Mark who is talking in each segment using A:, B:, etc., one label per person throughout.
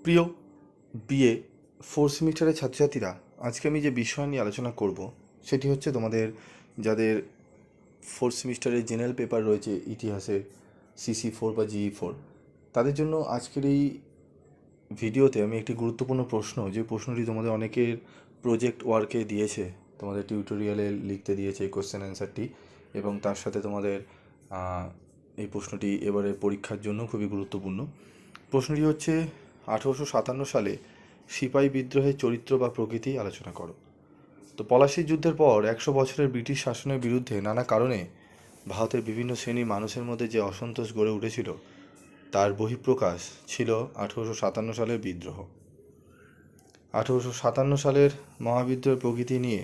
A: প্রিয় BA fourth সেমিস্টারের ছাত্রছাত্রীরা, আজকে আমি যে বিষয় নিয়ে আলোচনা করব সেটি হচ্ছে তোমাদের যাদের ফোর্থ সেমিস্টারের জেনারেল পেপার রয়েছে ইতিহাসে CC4 বা GE4, তাদের জন্য আজকের এই ভিডিওতে আমি একটি গুরুত্বপূর্ণ প্রশ্ন, যে প্রশ্নটি তোমাদের অনেকের প্রজেক্ট ওয়ার্কে দিয়েছে, তোমাদের টিউটোরিয়ালে লিখতে দিয়েছে এই কোশ্চেন অ্যান্সারটি, এবং তার সাথে তোমাদের এই প্রশ্নটি এবারে পরীক্ষার জন্য খুবই গুরুত্বপূর্ণ। প্রশ্নটি হচ্ছে 1857 সালে সিপাহী বিদ্রোহের চরিত্র বা প্রকৃতি আলোচনা করো। তো পলাশির যুদ্ধের পর 100 বছরের ব্রিটিশ শাসনের বিরুদ্ধে নানা কারণে ভারতের বিভিন্ন শ্রেণীর মানুষের মধ্যে যে অসন্তোষ গড়ে উঠেছিল, তার বহিঃপ্রকাশ ছিল 1857 সালের বিদ্রোহ। 1857 সালের মহাবিদ্রোহের প্রকৃতি নিয়ে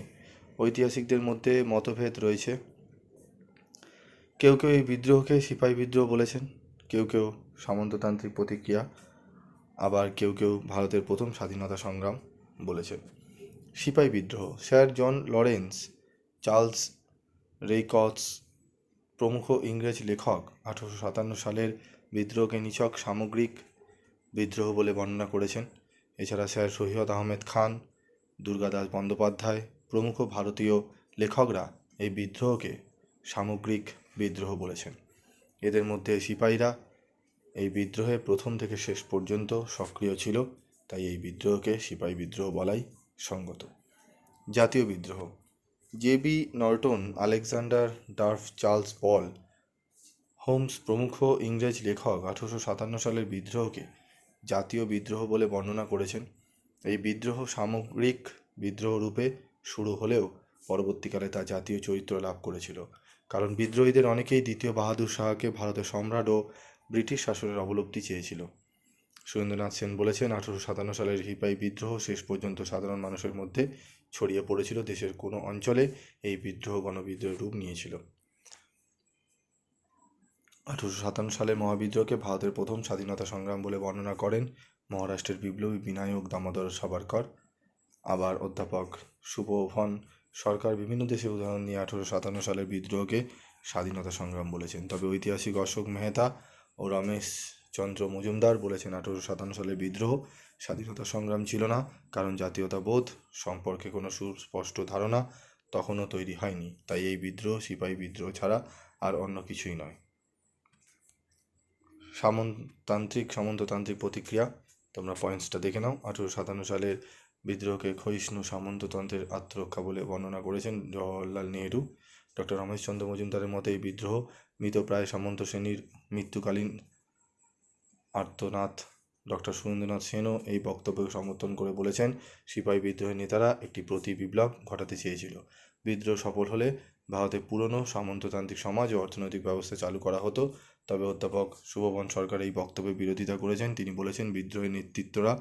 A: ঐতিহাসিকদের মধ্যে মতভেদ রয়েছে। কেউ কেউ এই বিদ্রোহকে সিপাহী বিদ্রোহ বলেছেন, কেউ কেউ সামন্ততান্ত্রিক প্রতিক্রিয়া, আবার কেউ কেউ ভারতের প্রথম স্বাধীনতা সংগ্রাম বলেছেন। সিপাহী বিদ্রোহ। স্যার জন লরেন্স, চার্লস রেইকর্ডস প্রমুখ ইংরেজ লেখক 1857 সালের বিদ্রোহকে নিছক সামগ্রিক বিদ্রোহ বলে বর্ণনা করেছেন। এছাড়া স্যার সৈয়দ আহমেদ খান, দুর্গাদাস বন্দ্যোপাধ্যায় প্রমুখ ভারতীয় লেখকরা এই বিদ্রোহকে সামগ্রিক বিদ্রোহ বলেছেন। এদের মধ্যে সিপাহীরা এই বিদ্রোহে প্রথম থেকে শেষ পর্যন্ত সক্রিয় ছিল, তাই এই বিদ্রোহকে সিপাহী বিদ্রোহ বলাই সঙ্গত। জাতীয় বিদ্রোহ। JB Norton, Alexander Duff, Charles Paul Holmes প্রমুখ ইংরেজ লেখক 1857 সালের বিদ্রোহকে জাতীয় বিদ্রোহ বলে বর্ণনা করেছেন। এই বিদ্রোহ সামগ্রিক বিদ্রোহ রূপে শুরু হলেও পরবর্তীকালে তা জাতীয় চরিত্র লাভ করেছিল, কারণ বিদ্রোহীদের অনেকেই দ্বিতীয় বাহাদুর শাহকে ভারতের সম্রাট ও ব্রিটিশ শাসনের অবলব্ধি চেয়েছিল। সুরেন্দ্রনাথ সেন বলেছেন, 1857 সালের সিপাহী বিদ্রোহ শেষ পর্যন্ত সাধারণ মানুষের মধ্যে ছড়িয়ে পড়েছিল। দেশের কোনো অঞ্চলে এই বিদ্রোহ গণবিদ্রোহের রূপ নিয়েছিল। 1857 সালের মহাবিদ্রোহকে ভারতের প্রথম স্বাধীনতা সংগ্রাম বলে বর্ণনা করেন মহারাষ্ট্রের বিপ্লবী বিনায়ক দামোদর সাভারকর। আবার অধ্যাপক সুবোধন সরকার বিভিন্ন দেশের উদাহরণ নিয়ে 1857 সালের বিদ্রোহকে স্বাধীনতা সংগ্রাম বলেছেন। তবে ঐতিহাসিক অশোক মেহতা ও রমেশ চন্দ্র মজুমদার বলেছেন 1857 সালের বিদ্রোহ স্বাধীনতা সংগ্রাম ছিল না, কারণ জাতীয়তাবোধ সম্পর্কে কোনো সুস্পষ্ট ধারণা তখনও তৈরি হয়নি, তাই এই বিদ্রোহ সিপাহী বিদ্রোহ ছাড়া আর অন্য কিছুই নয়। সামন্ততান্ত্রিক প্রতিক্রিয়া, তোমরা পয়েন্টসটা দেখে নাও। 1857 সালের বিদ্রোহকে ক্ষয়িষ্ণু সামন্ততন্ত্রের আত্মরক্ষা বলে বর্ণনা করেছেন জওহরলাল নেহরু। ডক্টর রমেশচন্দ্র মজুমদারের মতে এই বিদ্রোহ মৃতপ্রায় সামন্ত শ্রেণীর মৃত্যুকালীন আর্তনাদ। ডক্টর সুরেন্দ্রনাথ সেনও এই বক্তব্যকে সমর্থন করে বলেছেন, সিপাহী বিদ্রোহের নেতারা একটি প্রতি বিপ্লব ঘটাতে চেয়েছিল। বিদ্রোহ সফল হলে ভারতে পুরনো সামন্ততান্ত্রিক সমাজ ও অর্থনৈতিক ব্যবস্থা চালু করা হতো। তবে অধ্যাপক সুবোধন সরকার এই বক্তব্যের বিরোধিতা করেছেন। তিনি বলেছেন, বিদ্রোহের নেতৃত্বরা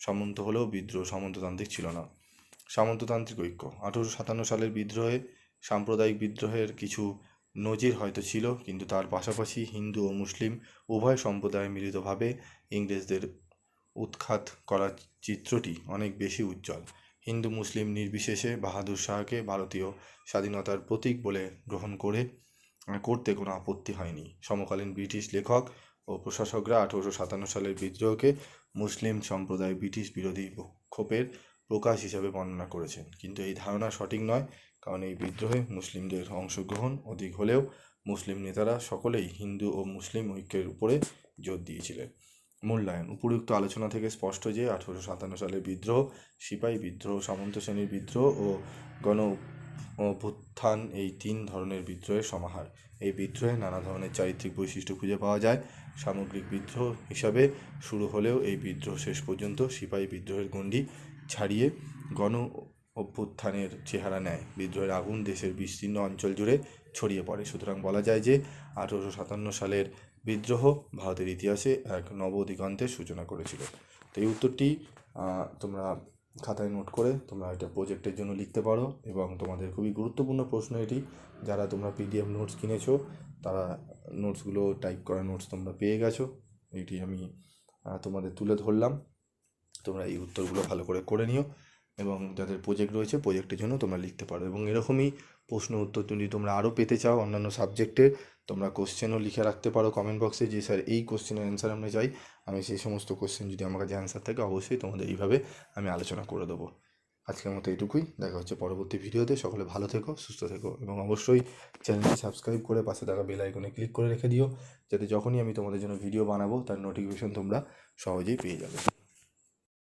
A: সামন্ত হলেও বিদ্রোহ সামন্ততান্ত্রিক ছিল না। সামন্ততান্ত্রিক ঐক্য। 1857 সালের বিদ্রোহে সাম্প্রদায়িক বিদ্রোহের কিছু নজির হয়তো ছিল, কিন্তু তার পাশাপাশি হিন্দু ও মুসলিম উভয় সম্প্রদায় মিলিতভাবে ইংরেজদের উৎখাত করার চিত্রটি অনেক বেশি উজ্জ্বল। হিন্দু মুসলিম নির্বিশেষে বাহাদুর শাহকে ভারতীয় স্বাধীনতার প্রতীক বলে গ্রহণ করতে কোনো আপত্তি হয়নি। সমকালীন ব্রিটিশ লেখক ও প্রশাসকরা 1857 সালের বিদ্রোহকে মুসলিম সম্প্রদায় ব্রিটিশ বিরোধী বিক্ষোভের প্রকাশ হিসাবে বর্ণনা করেছেন, কিন্তু এই ধারণা সঠিক নয়, কারণ এই বিদ্রোহে মুসলিমদের অংশগ্রহণ অধিক হলেও মুসলিম নেতারা সকলেই হিন্দু ও মুসলিম ঐক্যের উপরে জোর দিয়েছিলেন। মূল্যায়ন। উপরোক্ত আলোচনা থেকে স্পষ্ট যে 1857 সালের বিদ্রোহ, সিপাহী বিদ্রোহ, সামন্ত শ্রেণীর বিদ্রোহ ও গণ অভ্যুত্থান এই তিন ধরনের বিদ্রোহের সমাহার। এই বিদ্রোহে নানা ধরনের চারিত্রিক বৈশিষ্ট্য খুঁজে পাওয়া যায়। সামগ্রিক বিদ্রোহ হিসাবে শুরু হলেও এই বিদ্রোহ শেষ পর্যন্ত সিপাহী বিদ্রোহের গণ্ডি ছাড়িয়ে গণ অভ্যুত্থানের চেহারা নেয়। বিদ্রোহের আগুন দেশের বিস্তীর্ণ অঞ্চল জুড়ে ছড়িয়ে পড়ে। সুতরাং বলা যায় যে 1857 সালের বিদ্রোহ ভারতের ইতিহাসে এক নব দিগন্তের সূচনা করেছিল। তো এই উত্তরটি তোমরা খাতায় নোট করে তোমরা এটা প্রজেক্টের জন্য লিখতে পারো, এবং তোমাদের খুবই গুরুত্বপূর্ণ প্রশ্ন এটি। যারা তোমরা PDF নোটস কিনেছো তারা নোটসগুলো টাইপ করা নোটস তোমরা পেয়ে গেছো, এটি আমি তোমাদের তুলে ধরলাম। তোমরা এই উত্তরগুলো ভালো করে নিও। এবং যাদের প্রজেক্ট রয়েছে প্রজেক্টের জন্য তোমরা লিখতে পারো। এবং এরকমই প্রশ্ন উত্তর যদি তোমরা আরও পেতে চাও অন্যান্য সাবজেক্টের, তোমরা কোশ্চেনও লিখে রাখতে পারো কমেন্ট বক্সে যে স্যার এই কোশ্চেনের অ্যান্সার আমরা চাই। আমি সেই সমস্ত কোশ্চেন যদি আমার কাছে অ্যান্সার থাকে অবশ্যই তোমাদের এইভাবে আমি আলোচনা করে দেবো। আজকের মতো এটুকুই, দেখা হচ্ছে পরবর্তী ভিডিওতে। সকলে ভালো থেকো, সুস্থ থেকো এবং অবশ্যই চ্যানেলটি সাবস্ক্রাইব করে পাশে থাকা বেল আইকনে ক্লিক করে রেখে দিও, যাতে যখনই আমি তোমাদের জন্য ভিডিও বানাবো তার নোটিফিকেশন তোমরা সহজেই পেয়ে যাবে।